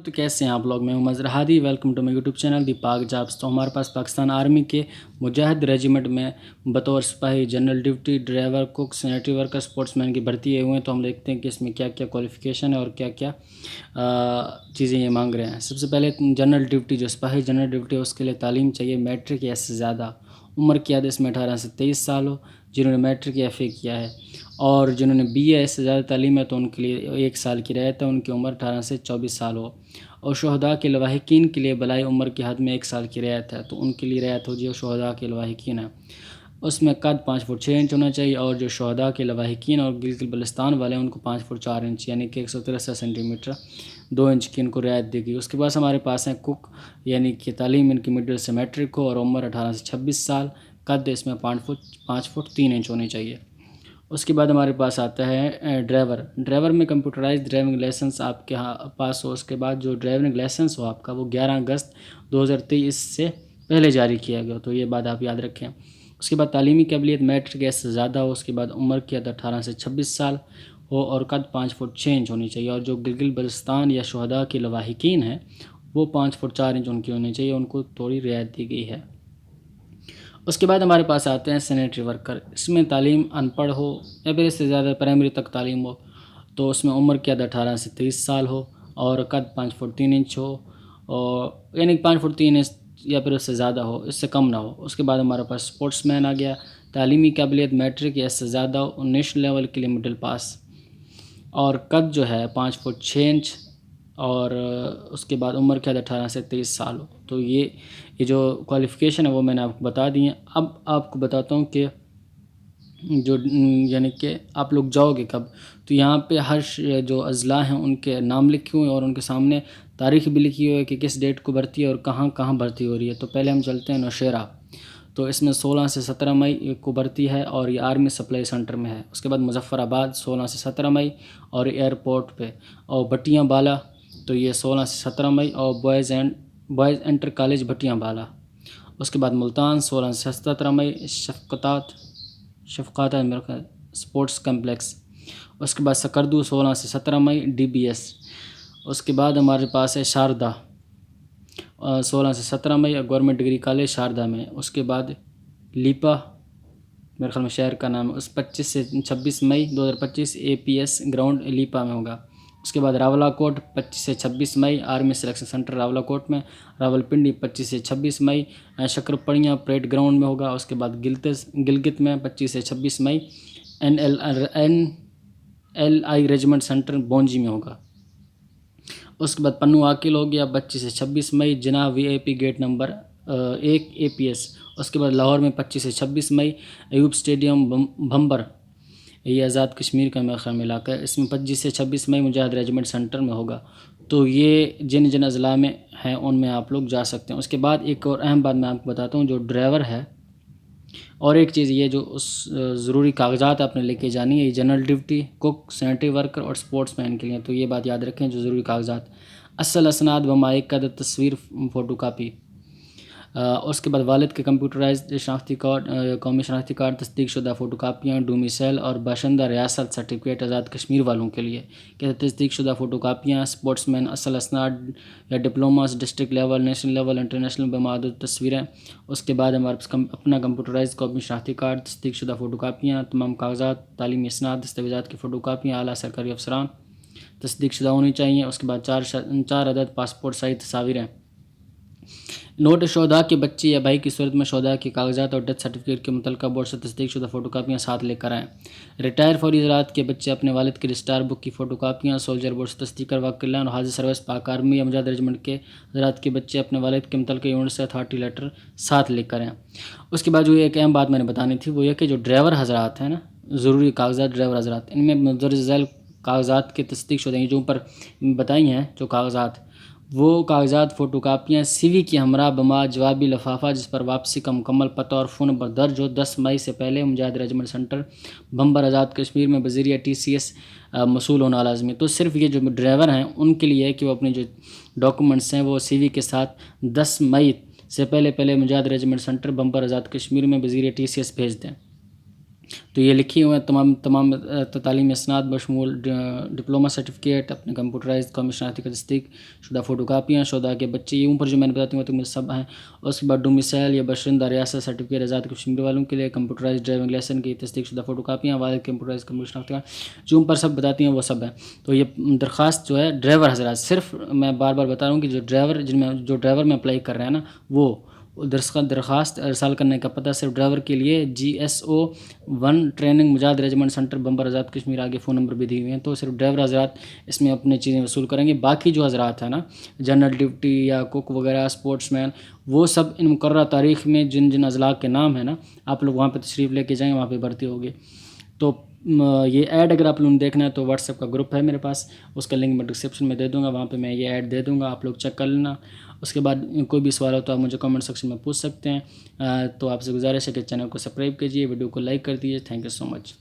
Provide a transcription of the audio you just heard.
तो कैसे हैं आप लोग। मैं हूं Mazhar Hadi. Welcome to my YouTube channel the Pak jobs. तो हमारे पास पाकिस्तान आर्मी के मुजाहिद रेजिमेंट में बतौर सिपाही, general duty, driver, cook, sanitary worker, sportsman की भर्ती हुए हैं। तो हम देखते हैं कि इसमें क्या क्या क्वालिफ़िकेशन है और क्या क्या चीज़ें ये मांग रहे हैं। सबसे पहले जनरल ड्यूटी, जो सिपाही जनरल ड्यूटी है उसके लिए तालीम चाहिए मैट्रिक या इससे ज़्यादा। उम्र की हद इसमें 18 से 23 साल हो, जिन्होंने मैट्रिक या FA किया है। और जिन्होंने BA इससे ज़्यादा तालीम है तो उनके लिए 1 साल की रियायत है, उनकी उम्र 18 से 24 साल हो। और शुहदा के लवाहिकीन के लिए बलाई उम्र की हद में 1 साल की रियायत है, तो उनके लिए रियायत हो जो शुहदा के लवाहिकीन है। उसमें कद 5 फुट 6 इंच होना चाहिए। और जो शुहदा के लवाहिकीन और गिलगित बल्तिस्तान वाले हैं उनको 5 फुट 4 इंच यानी कि 163 सेंटीमीटर 2 इंच की इनको रियायत दी गई। उसके बाद हमारे पास है कुक, यानी कि तालीम इनकी मिडिल से मैट्रिक हो और उम्र 18 से 26 साल। कद इसमें 5 फुट 3 इंच होनी चाहिए। उसके बाद हमारे पास आता है ड्राइवर। ड्राइवर में कंप्यूटराइज्ड ड्राइविंग लाइसेंस आपके पास हो। उसके बाद जो ड्राइविंग लाइसेंस हो आपका वो 11 अगस्त 2023 से पहले जारी किया गया, तो ये बात आप याद रखें। उसके बाद तालीमी काबिलियत मैट्रिक या से ज़्यादा हो। उसके बाद उम्र की हद 18 से 26 साल हो और कद 5 फुट 6 इंच होनी चाहिए। और जो गिलगित बल्तिस्तान या शुहदा के लवाहिकीन हैं वो 5 फुट 4 इंच उनकी होनी चाहिए, उनको थोड़ी रियायत दी गई है। उसके बाद हमारे पास आते हैं सैनिटरी वर्कर। इसमें तालीम अनपढ़ हो या फिर इससे ज़्यादा प्राइमरी तक तालीम हो, तो उसमें उम्र की हद 18 से 30 साल हो और कद 5 फुट 3 इंच हो, और यानी 5 फुट 3 इंच या फिर उससे ज़्यादा हो, इससे कम ना हो। उसके बाद हमारे पास स्पोर्ट्समैन आ गया। तालीमी काबिलियत मैट्रिक या इससे ज़्यादा हो, नेशनल लेवल के लिए मिडिल पास, और कद जो है 5 फुट 6 इंच, और उसके बाद उम्र की हद 18 से 23 साल हो। तो ये जो क्वालिफ़िकेशन है वो मैंने आपको बता दी है। अब आपको बताता हूँ कि जो यानी कि आप लोग जाओगे कब, तो यहाँ पे हर जो अज़ला हैं उनके नाम लिखे हुए हैं और उनके सामने तारीख भी लिखी हुई है कि किस डेट को भर्ती है और कहाँ कहाँ भर्ती हो रही है। तो पहले हम चलते हैं नौशेरा, तो इसमें 16 से 17 मई को भर्ती है और ये आर्मी सप्लाई सेंटर में है। उसके बाद मुजफ्फराबाद 16 से 17 मई और एयरपोर्ट पे। और भटियाँ बाला, तो ये 16 से 17 मई और बॉयज़ इंटर कॉलेज भटियाँ बाला। उसके बाद मुल्तान 16 से 17 मई शफ़क़ात स्पोर्ट्स कम्प्लेक्स। उसके बाद सकरदू 16 से 17 मई DBS। उसके बाद हमारे पास है शारदा 16 से 17 मई गवर्नमेंट डिग्री कॉलेज शारदा में। उसके बाद लीपा, मेरे ख्याल में शहर का नाम है, उस 25 से 26 मई 2025 APS ग्राउंड लीपा में होगा। उसके बाद रावलाकोट 25 से 26 मई आर्मी सिलेक्शन सेंटर रावलाकोट में। रावलपिंडी 25 से 26 मई शक्करपड़ियाँ परेड ग्राउंड में होगा। उसके बाद गिलगित में 25 से 26 मई NLI रेजिमेंट सेंटर बोंजी में होगा। उसके बाद पन्नू आकिल हो गया 25 से 26 मई जनाब VIP गेट नंबर 1 APS। उसके बाद लाहौर में 25 से 26 मई अयूब स्टेडियम भंबर, ये आज़ाद कश्मीर का मेरा ख्याल में इलाका है। इसमें 25 से 26 मई मुजाहिद रेजिमेंट सेंटर में होगा। तो ये जिन जिन अज़ला में हैं उनमें आप लोग जा सकते हैं। उसके बाद एक और अहम बात मैं आपको बताता हूँ, जो ड्राइवर है, और एक चीज़ ये जो उस ज़रूरी कागजात आपने लेके जानी है, ये general duty, cook, sanitary worker और स्पोर्ट्समैन के लिए। तो ये बात याद रखें, जो ज़रूरी कागजात असल असनाद बमाइक का तस्वीर फ़ोटो कापी। उसके बाद वालिद के कंप्यूटराइज्ड शनाख्ती कार्ड, कौमी शनाख्ती कार्ड, तस्दीक शुदा फ़ोटो कापियाँ, डोमिसाइल और बाशिंदा रियासत सर्टिफिकेट आज़ाद कश्मीर वालों के लिए क्या तस्दीक शुदा फ़ोटो कापियाँ। स्पोर्ट्समैन असल असनाद या diplomas district level, national level, international बमादुद तस्वीरें। उसके बाद हमारे पास अपना कंप्यूटराइज कौमी शनाख्ती कार्ड, तस्दीक शुदा फ़ोटो कापियाँ, तमाम कागजात, तालीमी इसनाद, दस्तावेज़ात की फ़ोटो कापियाँ, आला सरकारी अफसरान तस्दीक शुदा होनी चाहिए। उसके बाद 4 अदद पासपोर्ट साइज़ तस्वीरें। नोट शोधा के बच्चे या भाई की सूरत में शोधा के कागजात और डेथ सर्टिफिकेट के मुतलका बोर्ड से तस्दीक शुदा फ़ोटो कापियाँ साथ लेकर आएँ। रिटायर फौरी हज़रात के बच्चे अपने वालिद के रजिस्टार बुक की फ़ोटो कापियाँ सोल्जर बोर्ड से तस्दीक करवा कर लाएँ। और हाजिर सर्विस पाक आर्मी या मुजाहिद रेजिमेंट के हज़रात के बच्चे अपने वालिद के मुतलका यूनिट से अथॉरिटी लेटर साथ लेकर आएँ। उसके बाद जो एक अहम बात मैंने बतानी थी वो ये कि जो ड्राइवर हज़रात हैं ना, ज़रूरी कागजात ड्राइवर हज़रात, इनमें मुंदरज झैल कागजात की तस्दीक शुदा जो ऊपर बताई हैं जो कागजात, वो कागजात फ़ोटो कापियाँ CV की हमरा बमा जवाबी लफाफा जिस पर वापसी का मुकम्मल पता और फ़ोन नंबर दर्ज हो 10 मई से पहले मुजाहिद रेजिमेंट सेंटर बम्बर आज़ाद कश्मीर में बज़रिया TCS मसूल होना लाजमी। तो सिर्फ ये जो ड्राइवर हैं उनके लिए है कि वो अपने जो डॉक्यूमेंट्स हैं वो CV के साथ 10 मई से पहले मुजाहिद रेजिमेंट सेंटर बम्बर आज़ाद कश्मीर में बज़रिया TCS भेज दें। تو یہ لکھی ہوئے ہیں تمام تعلیمی اسناد بشمول ڈپلوما سرٹیفکیٹ، اپنے کمپیوٹرائز قومی شناختی کا تصدیق شدہ فوٹو کاپیاں، شہداء کے بچے، یہ اوپر جو میں نے بتاتی ہوں تو مجھے سب ہیں۔ اس کے بعد ڈومیسائل یا باشندہ ریاست سرٹیفکیٹ آزاد کشمیر والوں کے لیے، کمپیوٹرائز ڈرائیونگ لائسنس کی تصدیق شدہ فوٹو کاپیاں، والد کمپیوٹرائز قومی شناختی کا، جو اوپر سب بتاتی ہیں وہ سب ہیں۔ تو یہ درخواست جو ہے ڈرائیور حضرات، صرف میں بار بار بتا رہا ہوں کہ جو ڈرائیور میں اپلائی کر رہے ہیں نا، وہ درخواست ارسال کرنے کا پتہ صرف ڈرائیور کے لیے GSO 1 ٹریننگ مجاہد ریجمنٹ سینٹر بمبر آزاد کشمیر، آگے فون نمبر بھی دیے ہوئے ہیں۔ تو صرف ڈرائیور حضرات اس میں اپنی چیزیں وصول کریں گے۔ باقی جو حضرات ہیں نا، جنرل ڈیوٹی یا کوک وغیرہ، اسپورٹس مین، وہ سب ان مقررہ تاریخ میں جن اضلاع کے نام ہیں نا، آپ لوگ وہاں پہ تشریف لے کے جائیں، وہاں پہ بھرتی ہوگی۔ تو یہ ایڈ اگر آپ لوگوں نے دیکھنا ہے تو واٹس ایپ کا گروپ ہے میرے پاس، اس کا لنک میں ڈسکرپشن میں دے دوں گا، وہاں پہ میں یہ ایڈ دے دوں گا، آپ لوگ چیک کر لینا۔ اس کے بعد کوئی بھی سوال ہو تو آپ مجھے کمنٹ سیکشن میں پوچھ سکتے ہیں۔ تو آپ سے گزارش ہے کہ چینل کو سبسکرائب کیجیے، ویڈیو کو لائک کر دیجیے۔ Thank you so much.